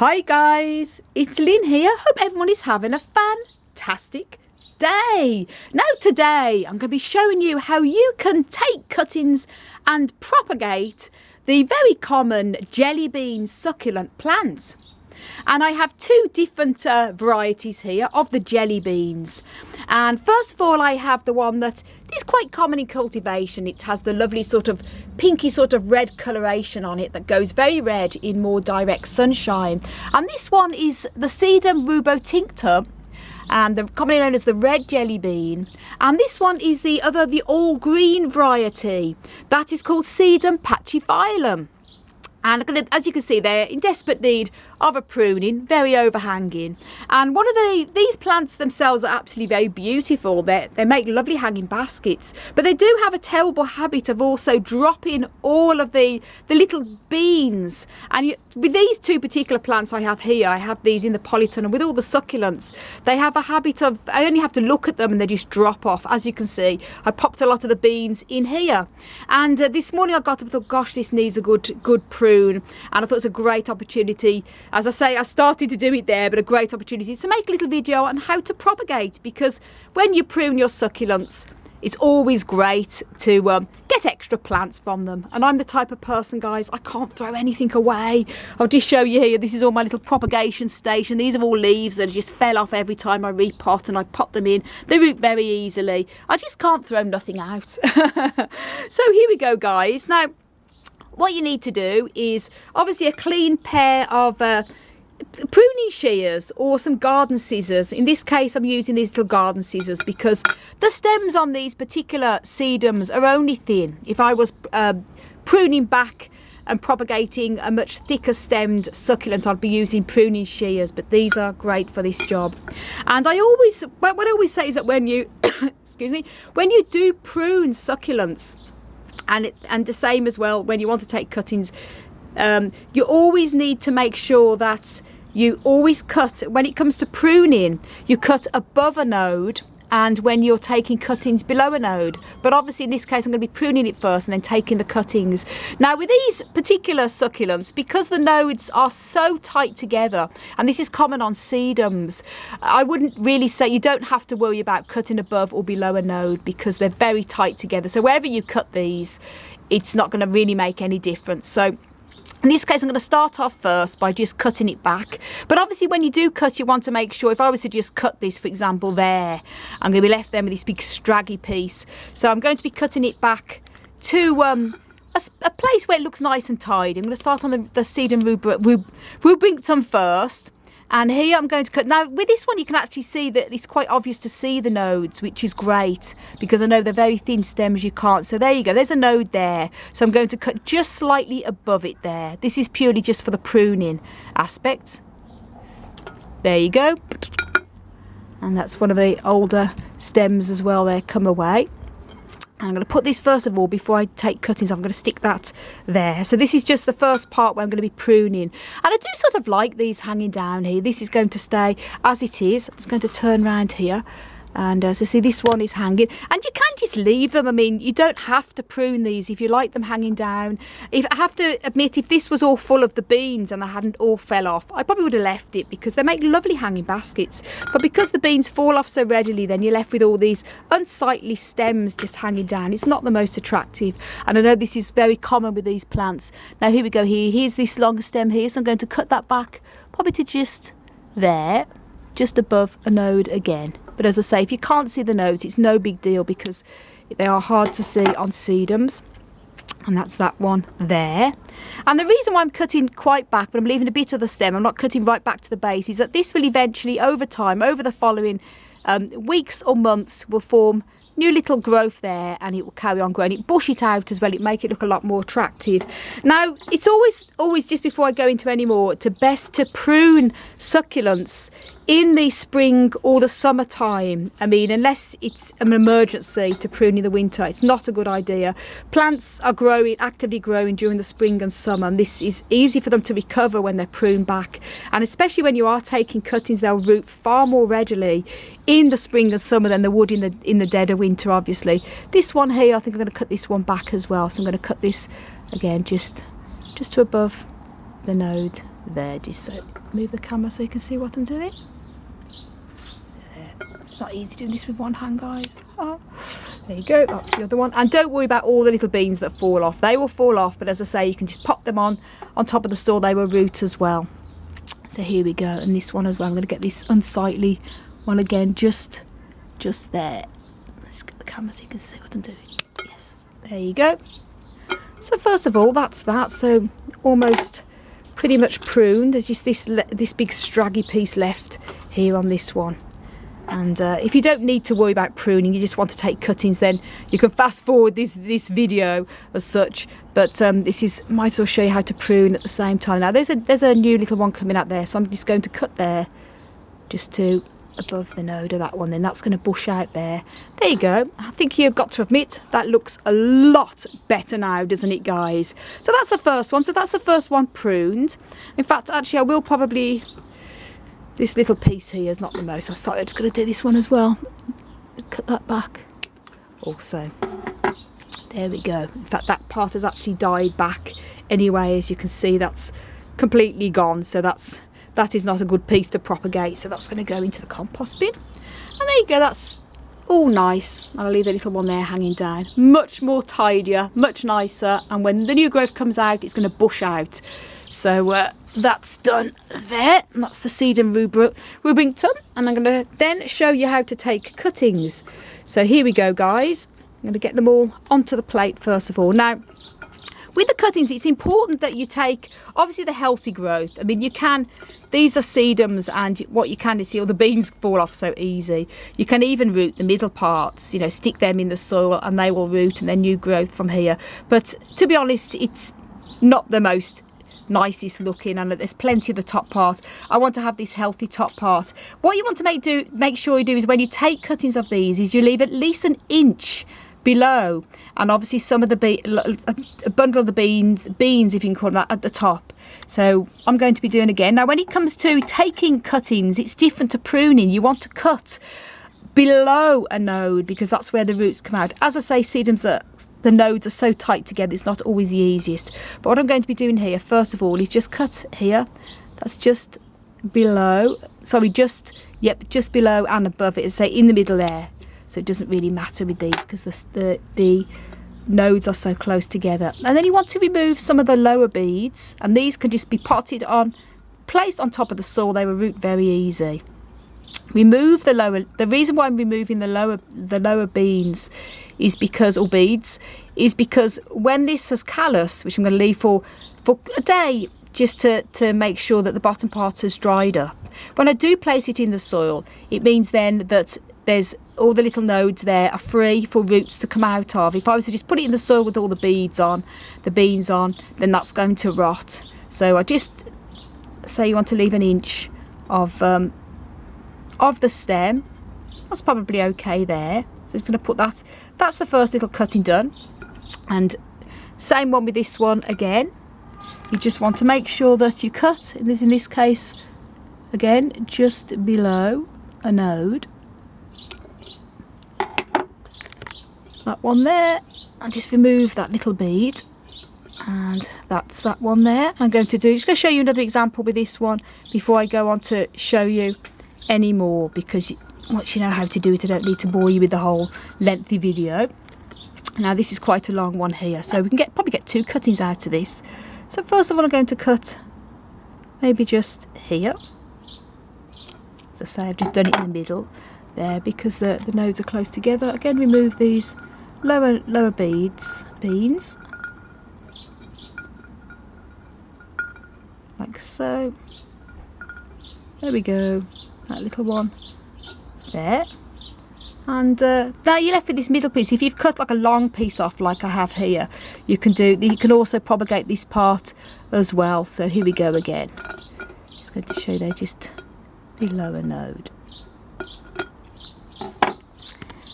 Hi guys, it's Lynn here. Hope everyone is having a fantastic day. Now today I'm going to be showing you how you can take cuttings and propagate the very common jelly bean succulent plant. And I have two different varieties here of the jelly beans. And first of all, I have the one that is quite common in cultivation. It has the lovely sort of pinky sort of red coloration on it that goes very red in more direct sunshine. And this one is the Sedum rubrotinctum, and they're commonly known as the red jelly bean. And this one is the all green variety that is called Sedum pachyphyllum. And as you can see, they're in desperate need of a pruning, very overhanging. And these plants themselves are absolutely very beautiful. They make lovely hanging baskets, but they do have a terrible habit of also dropping all of the little beans. And with these two particular plants I have here, I have these in the polytunnel, and with all the succulents, they have a habit of, I only have to look at them and they just drop off. As you can see, I popped a lot of the beans in here. And this morning I got up and thought, gosh, this needs a good prune. And I thought it was a great opportunity. As I say, I started to do it there, but a great opportunity to make a little video on how to propagate, because when you prune your succulents, it's always great to get extra plants from them. And I'm the type of person, guys, I can't throw anything away. I'll just show you here, this is all my little propagation station. These are all leaves that just fell off every time I repot, and I pot them in. They root very easily. I just can't throw nothing out. So here we go, guys. Now, what you need to do is obviously a clean pair of pruning shears or some garden scissors. In this case, I'm using these little garden scissors because the stems on these particular sedums are only thin. If I was pruning back and propagating a much thicker stemmed succulent, I'd be using pruning shears, but these are great for this job. And what I always say is that when you excuse me, when you do prune succulents, and the same as well when you want to take cuttings, you always need to make sure that you always cut, when it comes to pruning, you cut above a node, and when you're taking cuttings below a node. But obviously in this case I'm going to be pruning it first and then taking the cuttings. Now with these particular succulents, because the nodes are so tight together, and this is common on sedums, I wouldn't really say, you don't have to worry about cutting above or below a node because they're very tight together. So wherever you cut these, it's not going to really make any difference. So in this case, I'm going to start off first by just cutting it back. But obviously when you do cut, you want to make sure, if I was to just cut this, for example, there, I'm going to be left there with this big straggy piece. So I'm going to be cutting it back to a place where it looks nice and tidy. I'm going to start on the Sedum rubrotinctum first. And here I'm going to cut. Now with this one you can actually see that it's quite obvious to see the nodes, which is great because I know they're very thin stems, you can't. So there you go, there's a node there. So I'm going to cut just slightly above it there. This is purely just for the pruning aspect. There you go. And that's one of the older stems as well there, come away. I'm going to put this first of all, before I take cuttings, I'm going to stick that there. So this is just the first part where I'm going to be pruning. And I do sort of like these hanging down here. This is going to stay as it is. I'm just going to turn around here. And so see, this one is hanging, and you can just leave them. I mean, you don't have to prune these if you like them hanging down. I have to admit, if this was all full of the beans and they hadn't all fell off, I probably would have left it because they make lovely hanging baskets. But because the beans fall off so readily, then you're left with all these unsightly stems just hanging down. It's not the most attractive, and I know this is very common with these plants. Now here we go. Here's this long stem here, so I'm going to cut that back probably to just there, just above a node again. But as I say, if you can't see the nodes, it's no big deal because they are hard to see on sedums. And that's that one there. And the reason why I'm cutting quite back, but I'm leaving a bit of the stem, I'm not cutting right back to the base, is that this will eventually, over time, over the following weeks or months, will form new little growth there, and it will carry on growing. It bush it out as well, it make it look a lot more attractive. Now it's always just before I go into any more, best to prune succulents in the spring or the summertime. I mean, unless it's an emergency to prune in the winter, it's not a good idea. Plants are actively growing during the spring and summer, and this is easy for them to recover when they're pruned back. And especially when you are taking cuttings, they'll root far more readily in the spring and summer than they would in the dead of winter, obviously. This one here, I think I'm going to cut this one back as well. So I'm going to cut this again just to above the node there, just so move the camera so you can see what I'm doing. There. It's not easy doing this with one hand, guys. Oh, there you go, that's the other one. And don't worry about all the little beans that fall off. They will fall off, but as I say, you can just pop them on top of the soil. They will root as well. So here we go, and this one as well. I'm going to get this unsightly one again, just there. Let's get the camera so you can see what I'm doing. Yes, there you go. So first of all, that's that. So almost pretty much pruned. There's just this big straggy piece left here on this one. And if you don't need to worry about pruning, you just want to take cuttings, then you can fast forward this video as such. But this is, might as well show you how to prune at the same time. Now there's a new little one coming out there, so I'm just going to cut there, just to above the node of that one. Then that's going to bush out there. There you go. I think you've got to admit that looks a lot better now, doesn't it, guys? So that's the first one. So that's the first one pruned. In fact, actually, I will probably. This little piece here is not the most. I'm sorry, I'm just going to do this one as well. Cut that back. Also, there we go. In fact, that part has actually died back anyway. As you can see, that's completely gone. So that is not a good piece to propagate. So that's going to go into the compost bin. And there you go. That's all nice. I'll leave the little one there hanging down. Much more tidier, much nicer. And when the new growth comes out, it's going to bush out. So that's done there. And that's the Sedum rubrotinctum. And I'm going to then show you how to take cuttings. So here we go, guys. I'm going to get them all onto the plate first of all. Now, with the cuttings, it's important that you take, obviously, the healthy growth. I mean, you can, these are sedums, and what you can is see all the beans fall off so easy. You can even root the middle parts, you know, stick them in the soil and they will root and then new growth from here. But to be honest, it's not the most nicest looking, and there's plenty of the top part. I want to have this healthy top part. What you want to make sure you do is when you take cuttings of these is you leave at least an inch below, and obviously some of the a bundle of the beans if you can call them that, at the top. So I'm going to be doing again. Now when it comes to taking cuttings, it's different to pruning. You want to cut below a node because that's where the roots come out. As I say, sedums are, the nodes are so tight together, it's not always the easiest. But what I'm going to be doing here, first of all, is just cut here. That's just below, sorry, just below and above it, say in the middle there. So it doesn't really matter with these because the nodes are so close together. And then you want to remove some of the lower beads, and these can just be potted on, placed on top of the soil. They will root very easy. Remove the lower. The reason why I'm removing the lower beans is because, or beads, is because when this has callus, which I'm going to leave for a day, just to make sure that the bottom part has dried up. When I do place it in the soil, it means then that there's all the little nodes there are free for roots to come out of. If I was to just put it in the soil with all the beans on, then that's going to rot. So I just say you want to leave an inch of the stem. That's probably okay there. So it's going to put that. That's the first little cutting done. And same one with this one again. You just want to make sure that you cut, in this case, again, just below a node. That one there, and just remove that little bead, and that's that one there. I'm going to show you another example with this one before I go on to show you any more, because once you know how to do it, I don't need to bore you with the whole lengthy video. Now this is quite a long one here, so we can probably get 2 cuttings out of this. So first of all, I'm going to cut maybe just here. As I say, I've just done it in the middle there because the nodes are close together. Again, remove these lower beans, like so. There we go, that little one there. And now you're left with this middle piece. If you've cut like a long piece off like I have here, you can also propagate this part as well. So here we go again. Just going to show you there, just below a node.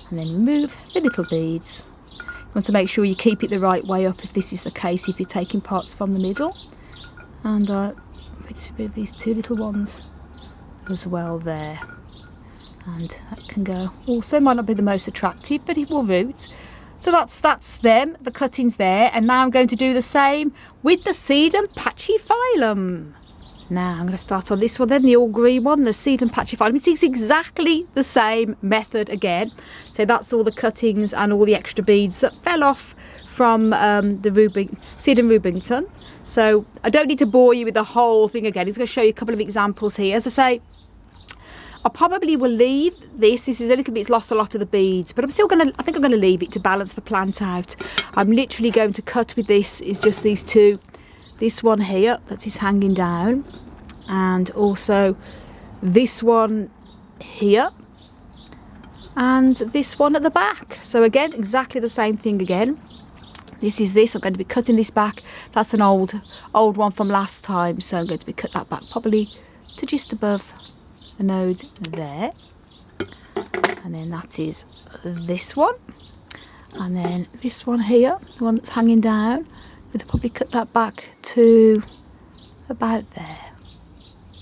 And then remove the little beads. You want to make sure you keep it the right way up if this is the case, if you're taking parts from the middle. And just remove these 2 little ones as well there. And that can go. Also might not be the most attractive, but it will root. So that's them, the cuttings there. And now I'm going to do the same with the Sedum pachyphyllum. Now I'm going to start on this one then, the all green one, the Sedum pachyphyllum. It's exactly the same method again. So that's all the cuttings and all the extra beads that fell off from the Sedum rubrotinctum. So I don't need to bore you with the whole thing again. I'm just going to show you a couple of examples here. As I say, I probably will leave this. This is a little bit, it's lost a lot of the beads, but I think I'm going to leave it to balance the plant out. I'm literally going to cut with this, is just these two. This one here that is hanging down, and also this one here, and this one at the back. So again, exactly the same thing again. This is this. I'm going to be cutting this back. That's an old one from last time, so I'm going to be cut that back probably to just above a node there. And then that is this one, and then this one here, the one that's hanging down. I'm going to probably cut that back to about there,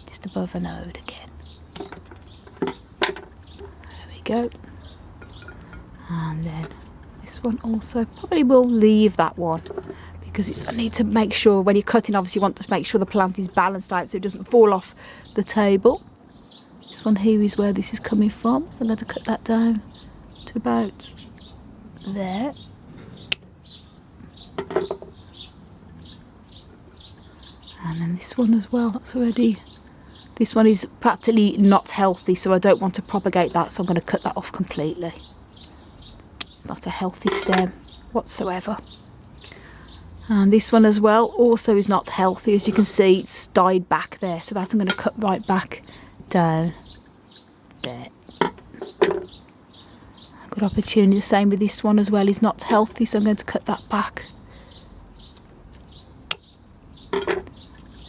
just above a node again. There we go. And then this one also, probably will leave that one, because I need to make sure when you're cutting, obviously you want to make sure the plant is balanced out so it doesn't fall off the table. This one here is where this is coming from, so I'm going to cut that down to about there. And then this one as well, that's already, this one is practically not healthy, so I don't want to propagate that, so I'm going to cut that off completely. It's not a healthy stem whatsoever. And this one as well also is not healthy. As you can see, it's died back there, so that I'm going to cut right back down there. Good opportunity. The same with this one as well, is not healthy, so I'm going to cut that back.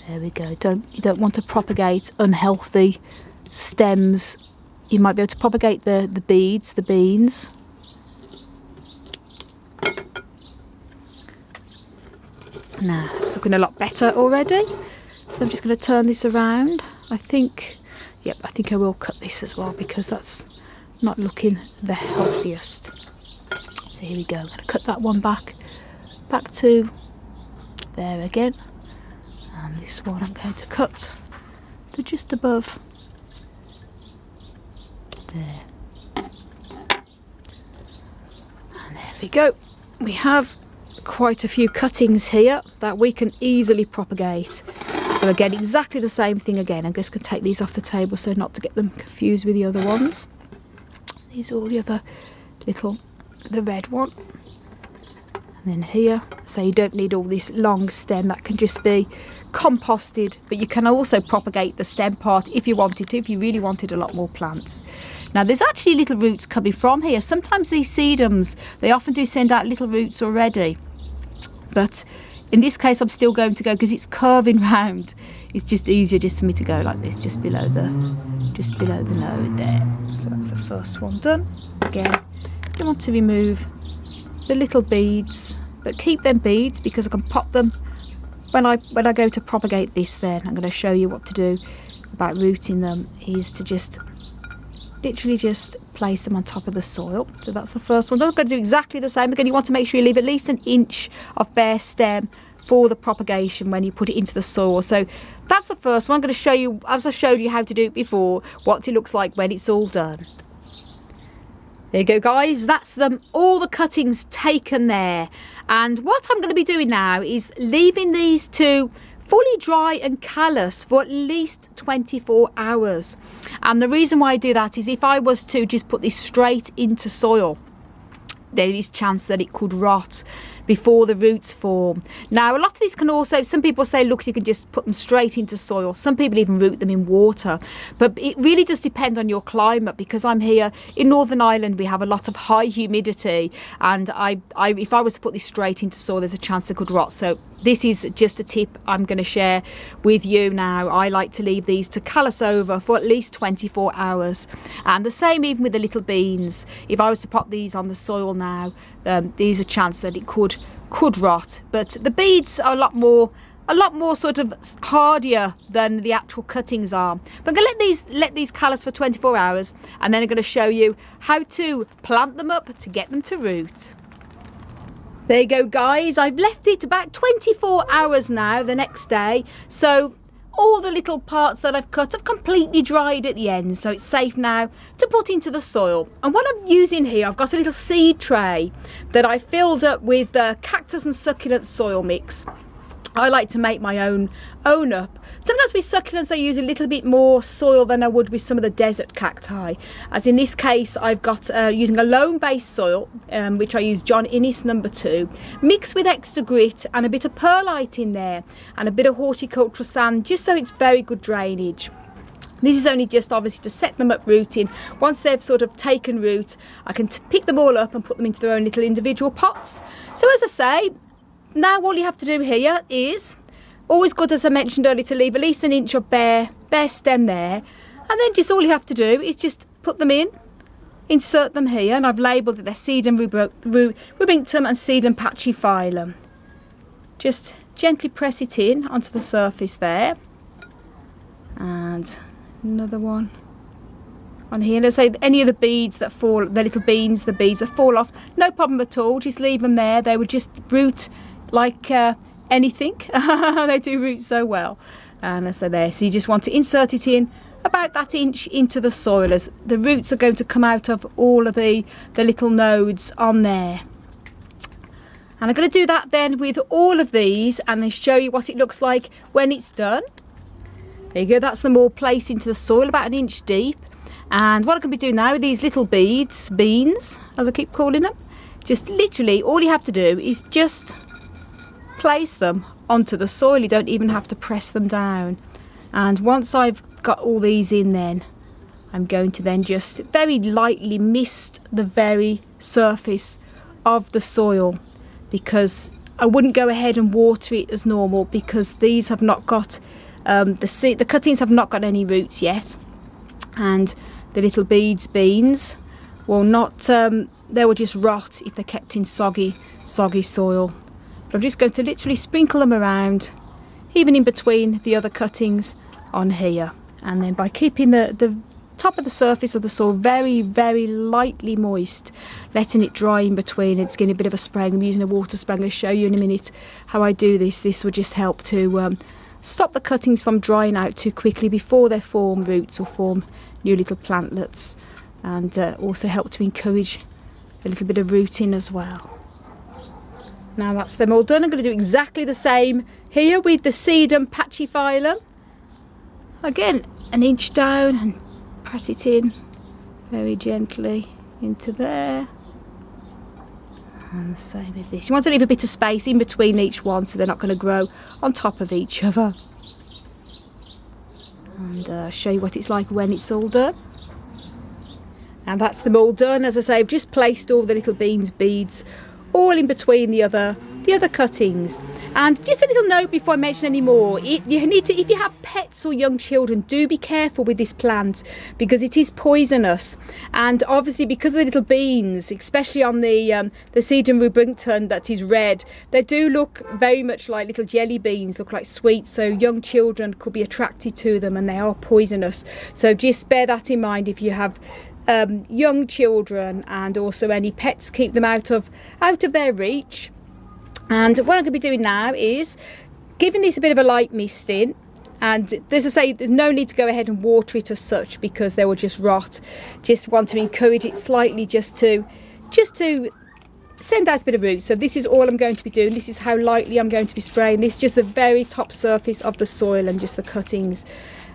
There we go. You don't want to propagate unhealthy stems. You might be able to propagate the beads, the beans. Now it's looking a lot better already. So I'm just going to turn this around. I think I will cut this as well, because that's not looking the healthiest. So here we go. I'm going to cut that one back to there again. And this one I'm going to cut to just above there. And there we go. We have quite a few cuttings here that we can easily propagate. So again, exactly the same thing again. I'm just going to take these off the table so not to get them confused with the other ones. These are all the other the red one. And then here, so you don't need all this long stem, that can just be composted, but you can also propagate the stem part if you wanted to, if you really wanted a lot more plants. Now there's actually little roots coming from here. Sometimes these sedums, they often do send out little roots already, but in this case I'm still going to go, because it's curving round, it's just easier just for me to go like this, just below the node there. So that's the first one done. Again, you want to remove the little beads, but keep them beads, because I can pop them when I go to propagate this. Then I'm going to show you what to do about rooting them, is to just literally just place them on top of the soil. So that's the first one. So I'm going to do exactly the same. Again, you want to make sure you leave at least an inch of bare stem for the propagation when you put it into the soil. So that's the first one. I'm going to show you, as I showed you how to do it before, what it looks like when it's all done. There you go, guys, that's them, all the cuttings taken there. And what I'm going to be doing now is leaving these to fully dry and callus for at least 24 hours. And the reason why I do that is if I was to just put this straight into soil, there is a chance that it could rot before the roots form. Now, a lot of these can also, some people say, look, you can just put them straight into soil. Some people even root them in water. But it really does depend on your climate, because I'm here in Northern Ireland, we have a lot of high humidity. And if I was to put this straight into soil, there's a chance they could rot. So this is just a tip I'm going to share with you now. I like to leave these to callus over for at least 24 hours. And the same even with the little beans. If I was to pop these on the soil now, there's a chance that it could rot. But the beads are a lot more sort of hardier than the actual cuttings are. But I'm going to let these callus for 24 hours, and then I'm going to show you how to plant them up to get them to root. There you go, guys. I've left it about 24 hours now, the next day. So all the little parts that I've cut have completely dried at the end, so it's safe now to put into the soil. And what I'm using here, I've got a little seed tray that I filled up with cactus and succulent soil mix. I like to make my own up. Sometimes with succulents I use a little bit more soil than I would with some of the desert cacti. As in this case, I've got using a loam-based soil, which I use John Innes No. 2, mixed with extra grit and a bit of perlite in there and a bit of horticultural sand, just so it's very good drainage. This is only just obviously to set them up rooting. Once they've sort of taken root, I can pick them all up and put them into their own little individual pots. So as I say, now all you have to do here is, always good as I mentioned earlier, to leave at least an inch of bare stem there, and then just all you have to do is just put them in, insert them here, and I've labelled that they're Sedum rubrotinctum and Sedum pachyphyllum. Just gently press it in onto the surface there, and another one on here. Let's say any of the beads that fall, the little beans, the beads that fall off, no problem at all, just leave them there. They would just root like anything. They do root so well. And so there, so you just want to insert it in about that inch into the soil, as the roots are going to come out of all of the little nodes on there. And I'm going to do that then with all of these and then show you what it looks like when it's done. There you go, that's them all placed into the soil about an inch deep. And what I'm going to be doing now with these little beans, as I keep calling them, just literally all you have to do is just place them onto the soil. You don't even have to press them down. And once I've got all these in, then I'm going to then just very lightly mist the very surface of the soil, because I wouldn't go ahead and water it as normal, because these have not got the cuttings have not got any roots yet, and the little beans will not, they will just rot if they're kept in soggy soil. But I'm just going to literally sprinkle them around, even in between the other cuttings on here. And then by keeping the top of the surface of the soil very, very lightly moist, letting it dry in between, it's getting a bit of a spray. I'm using a water spray. I'm going to show you in a minute how I do this. This will just help to stop the cuttings from drying out too quickly before they form roots or form new little plantlets, and also help to encourage a little bit of rooting as well. Now that's them all done. I'm going to do exactly the same here with the Sedum pachyphyllum. Again, an inch down and press it in very gently into there. And the same with this. You want to leave a bit of space in between each one so they're not going to grow on top of each other. And show you what it's like when it's all done. And that's them all done. As I say, I've just placed all the little beads all in between the other cuttings. And just a little note before I mention any more, you need to, if you have pets or young children, do be careful with this plant, because it is poisonous. And obviously because of the little beans, especially on the Sedum rubrotinctum that is red, they do look very much like little jelly beans, look like sweets, so young children could be attracted to them, and they are poisonous. So just bear that in mind if you have young children, and also any pets, keep them out of their reach. And what I'm going to be doing now is giving this a bit of a light misting, and as I say, there's no need to go ahead and water it as such, because they will just rot. Just want to encourage it slightly, just to send out a bit of root. So this is all I'm going to be doing. This is how lightly I'm going to be spraying this, just the very top surface of the soil and just the cuttings.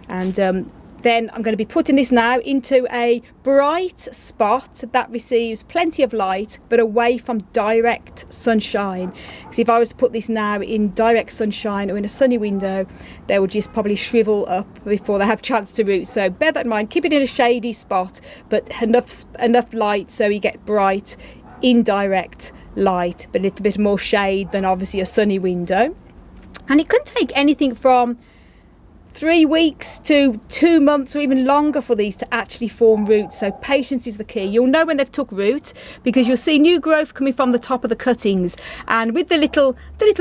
And then I'm going to be putting this now into a bright spot that receives plenty of light but away from direct sunshine. Because if I was to put this now in direct sunshine or in a sunny window, they will just probably shrivel up before they have a chance to root. So bear that in mind. Keep it in a shady spot, but enough light so you get bright indirect light, but a little bit more shade than obviously a sunny window. And it could take anything from 3 weeks to 2 months or even longer for these to actually form roots. So patience is the key. You'll know when they've took root, because you'll see new growth coming from the top of the cuttings, and with the little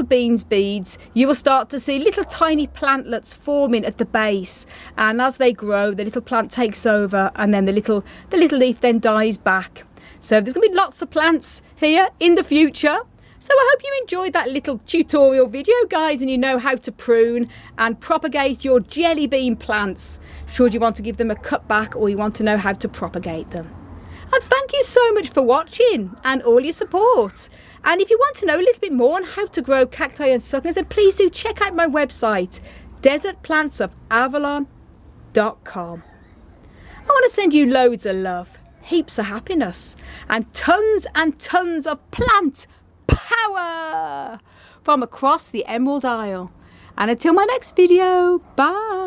beads, you will start to see little tiny plantlets forming at the base, and as they grow, the little plant takes over, and then the little leaf then dies back. So there's going to be lots of plants here in the future. So I hope you enjoyed that little tutorial video, guys, and you know how to prune and propagate your jelly bean plants should you want to give them a cut back or you want to know how to propagate them. And thank you so much for watching and all your support. And if you want to know a little bit more on how to grow cacti and succulents, then please do check out my website, desertplantsofavalon.com. I want to send you loads of love, heaps of happiness, and tons of plant power from across the Emerald Isle. And until my next video, bye.